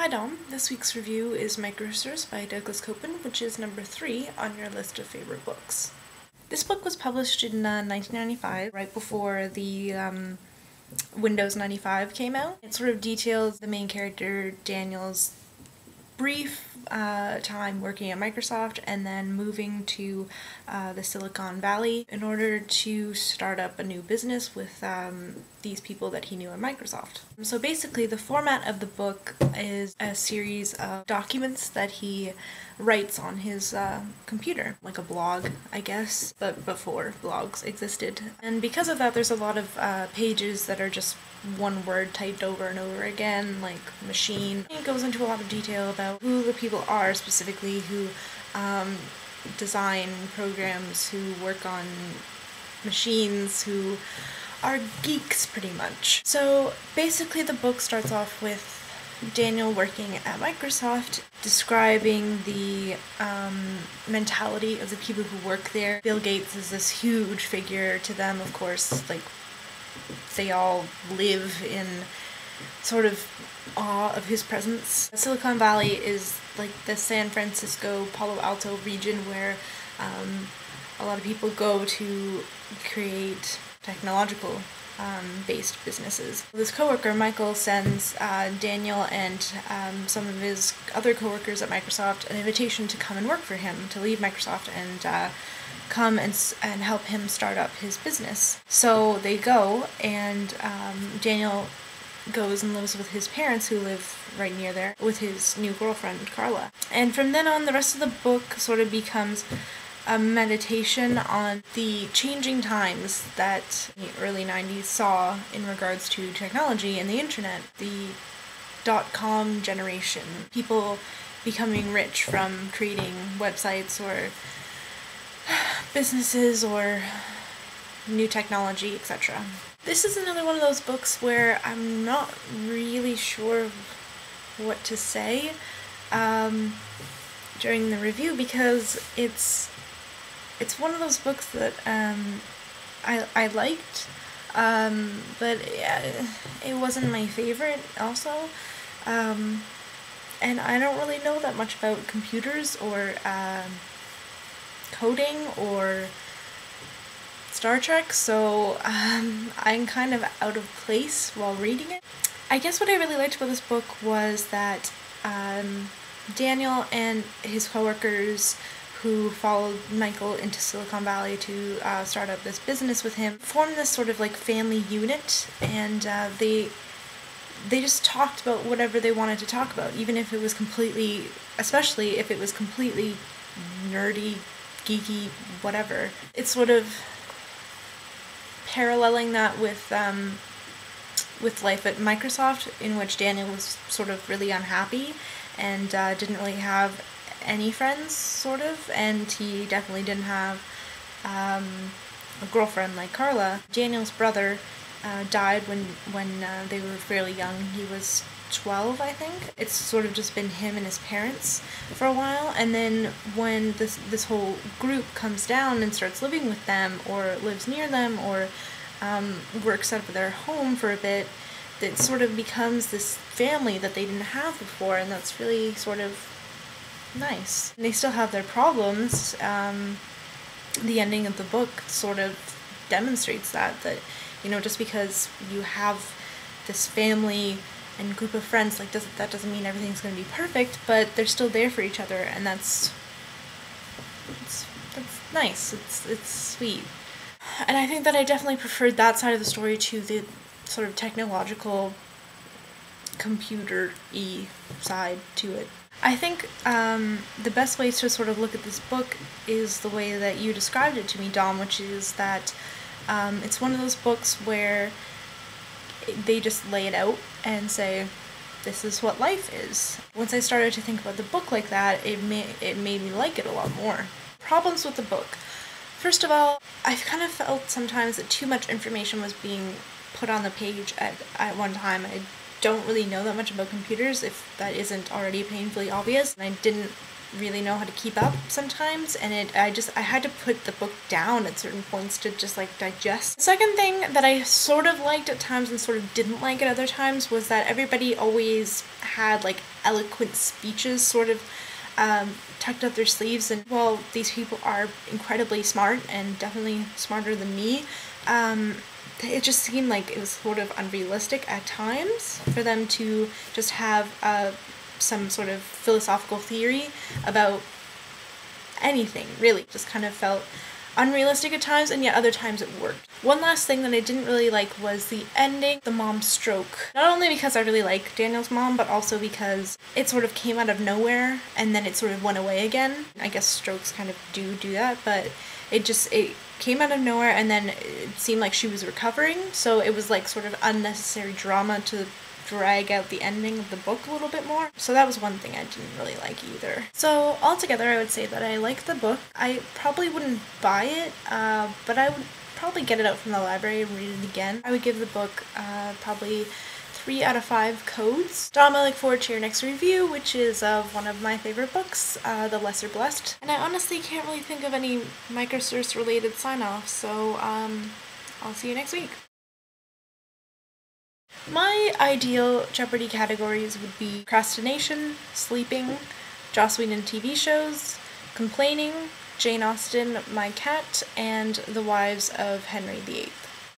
Hi Dom, this week's review is Microserfs by Douglas Coupland, which is number 3 on your list of favorite books. This book was published in 1995, right before the Windows 95 came out. It sort of details the main character, Daniel's brief time working at Microsoft and then moving to the Silicon Valley in order to start up a new business with these people that he knew at Microsoft. So basically the format of the book is a series of documents that he writes on his computer, like a blog, I guess, but before blogs existed. And because of that, there's a lot of pages that are just one word typed over and over again, like machine. It goes into a lot of detail about who the people are specifically who design programs, who work on machines, who are geeks pretty much. So basically the book starts off with Daniel working at Microsoft, describing the mentality of the people who work there. Bill Gates is this huge figure to them, of course, like they all live in sort of awe of his presence. Silicon Valley is like the San Francisco, Palo Alto region where a lot of people go to create technological based businesses. This coworker, Michael, sends Daniel and some of his other coworkers at Microsoft an invitation to come and work for him, to leave Microsoft and come and help him start up his business. So they go, and Daniel goes and lives with his parents who live right near there with his new girlfriend, Carla. And from then on, the rest of the book sort of becomes a meditation on the changing times that the early 90s saw in regards to technology and the internet, the dot-com generation, people becoming rich from creating websites or businesses or new technology, etc. This is another one of those books where I'm not really sure what to say during the review, because it's one of those books that I liked, but it wasn't my favorite also. And I don't really know that much about computers or coding or Star Trek, so I'm kind of out of place while reading it. I guess what I really liked about this book was that Daniel and his coworkers who followed Michael into Silicon Valley to start up this business with him formed this sort of like family unit, and they just talked about whatever they wanted to talk about, even if it was completely, especially if it was completely nerdy, geeky, whatever. It's sort of paralleling that with life at Microsoft, in which Daniel was sort of really unhappy and didn't really have any friends, sort of, and he definitely didn't have a girlfriend like Carla. Daniel's brother died when they were fairly young. He was 12, I think. It's sort of just been him and his parents for a while, and then when this whole group comes down and starts living with them or lives near them or works out of their home for a bit, it sort of becomes this family that they didn't have before, and that's really sort of nice. And they still have their problems. The ending of the book sort of demonstrates that, you know, just because you have this family and group of friends, like that doesn't mean everything's going to be perfect, but they're still there for each other, and that's nice. It's sweet. And I think that I definitely preferred that side of the story to the sort of technological, computer-y side to it. I think the best way to sort of look at this book is the way that you described it to me, Dom, which is that it's one of those books where they just lay it out and say, this is what life is. Once I started to think about the book like that, it made me like it a lot more. Problems with the book. First of all, I've kind of felt sometimes that too much information was being put on the page at one time. I don't really know that much about computers, if that isn't already painfully obvious, and I didn't really know how to keep up sometimes, and I had to put the book down at certain points to just like digest. The second thing that I sort of liked at times and sort of didn't like at other times was that everybody always had like eloquent speeches sort of tucked up their sleeves, and while these people are incredibly smart and definitely smarter than me, it just seemed like it was sort of unrealistic at times for them to just have some sort of philosophical theory about anything, really. Just kind of felt unrealistic at times, and yet other times it worked. One last thing that I didn't really like was the ending, the mom's stroke. Not only because I really like Daniel's mom, but also because it sort of came out of nowhere and then it sort of went away again. I guess strokes kind of do that, but it came out of nowhere, and then it seemed like she was recovering, so it was like sort of unnecessary drama to drag out the ending of the book a little bit more. So that was one thing I didn't really like either. So altogether, I would say that I liked the book. I probably wouldn't buy it, but I would probably get it out from the library and read it again. I would give the book probably 3 out of 5 codes. So I'm gonna look forward to your next review, which is of one of my favorite books, The Lesser Blessed. And I honestly can't really think of any Microserfs related sign-offs, so I'll see you next week. My ideal Jeopardy categories would be procrastination, sleeping, Joss Whedon TV shows, complaining, Jane Austen, My Cat, and The Wives of Henry VIII.